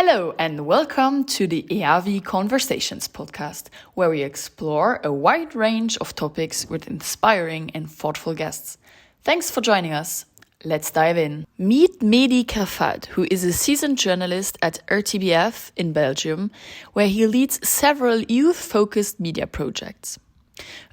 Hello and welcome to the EAVI Conversations Podcast, where we explore a wide range of topics with inspiring and thoughtful guests. Thanks for joining us. Let's dive in. Meet Mehdi Khelfat, who is a seasoned journalist at RTBF in Belgium, where he leads several youth-focused media projects.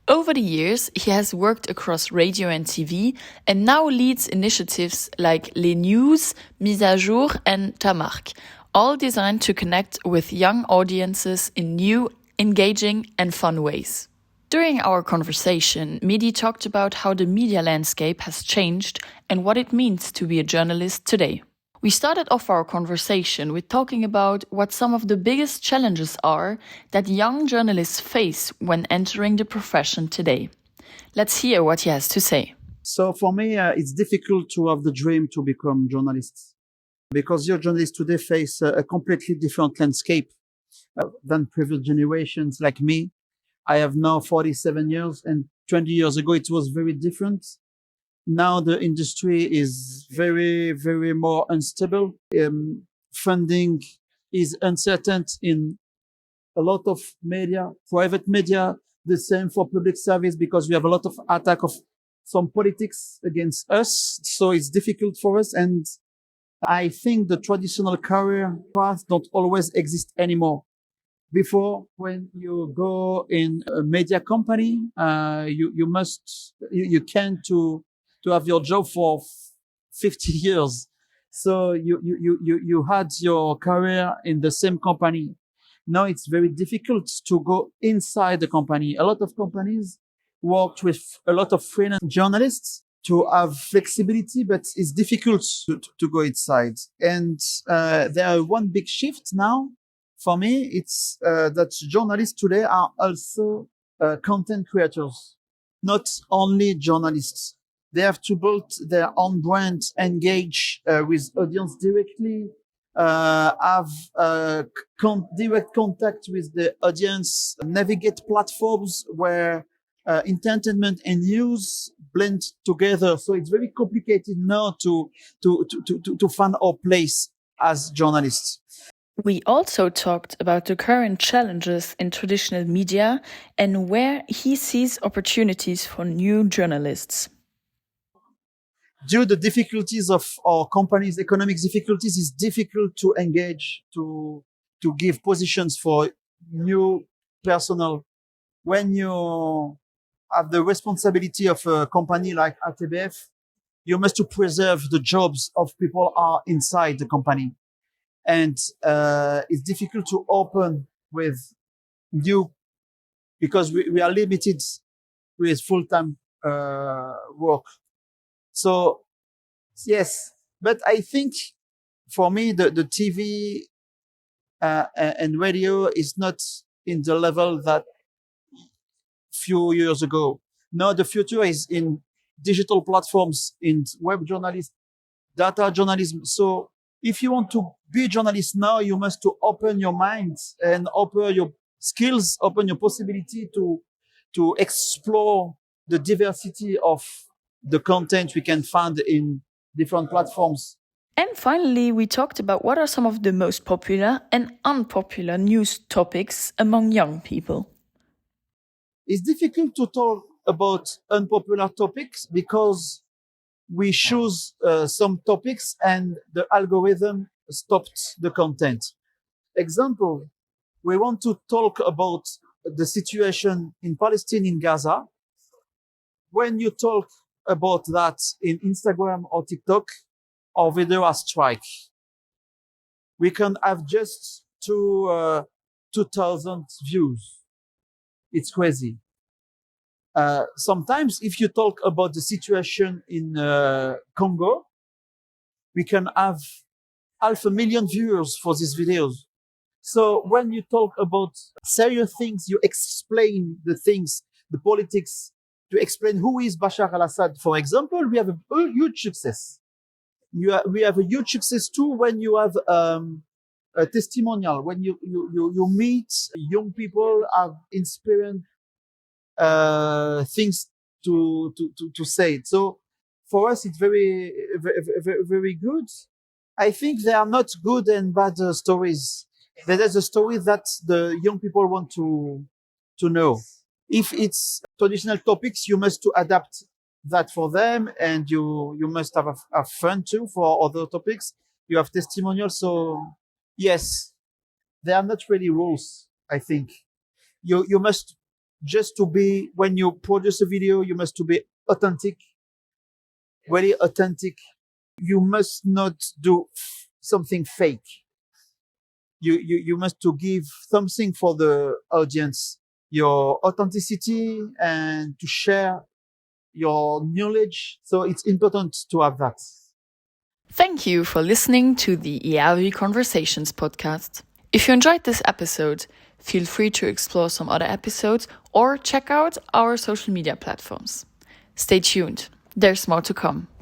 Over the years, he has worked across radio and TV and now leads initiatives like Les Niouzz, Mise, Jour and Tamarc, all designed to connect with young audiences in new, engaging and fun ways. During our conversation, Mehdi talked about how the media landscape has changed and what it means to be a journalist today. We started off our conversation with talking about what some of the biggest challenges are that young journalists face when entering the profession today. Let's hear what he has to say. So for me, it's difficult to have the dream to become journalists because your journalists today face a completely different landscape than previous generations like me. I have now 47 years and 20 years ago, it was very different. Now the industry is very, very more unstable. Funding is uncertain in a lot of media, private media, the same for public service because we have a lot of attack of some politics against us. So it's difficult for us. And I think the traditional career paths don't always exist anymore. Before, when you go in a media company, you can to have your job for 50 years. So you had your career in the same company. Now it's very difficult to go inside the company. A lot of companies worked with a lot of freelance journalists to have flexibility, but it's difficult to go inside. And there are one big shift now. For me, it's that journalists today are also content creators, not only journalists. They have to build their own brand, engage with audience directly, have direct contact with the audience, navigate platforms where entertainment and news blend together. So it's very complicated now to find our place as journalists. We also talked about the current challenges in traditional media and where he sees opportunities for new journalists. Due to the difficulties of our company's economic difficulties, it's difficult to engage, to give positions for new personnel. When you have the responsibility of a company like RTBF, you must to preserve the jobs of people are inside the company. And it's difficult to open with new because we are limited with full-time work. So, yes, but I think for me, the TV and radio is not in the level that few years ago. Now the future is in digital platforms, in web journalism, data journalism. So if you want to be a journalist now, you must to open your mind and open your skills, open your possibility to explore the diversity of the content we can find in different platforms. And finally, we talked about what are some of the most popular and unpopular news topics among young people. It's difficult to talk about unpopular topics because we choose some topics and the algorithm stopped the content. Example, we want to talk about the situation in Palestine, in Gaza. When you talk about that in Instagram or TikTok, our video are strike. We can have just 2,000 views. It's crazy. Sometimes if you talk about the situation in Congo, we can have 500,000 viewers for these videos. So when you talk about serious things, you explain the things, the politics, to explain who is Bashar al-Assad. For example, we have a huge success. We have a huge success too when you have a testimonial, when you meet young people, have inspiring things to say. So for us, it's very, very, very, very good. I think there are not good and bad stories. There is a story that the young people want to know. If it's traditional topics, you must to adapt that for them, and you must have fun too for other topics. You have testimonials, so yes, there are not really rules. I think you must just to be when you produce a video, you must to be authentic, really authentic. You must not do something fake. You must to give something for the audience, your authenticity, and to share your knowledge. So it's important to have that. Thank you for listening to the EAVI Conversations Podcast. If you enjoyed this episode, feel free to explore some other episodes or check out our social media platforms. Stay tuned, there's more to come.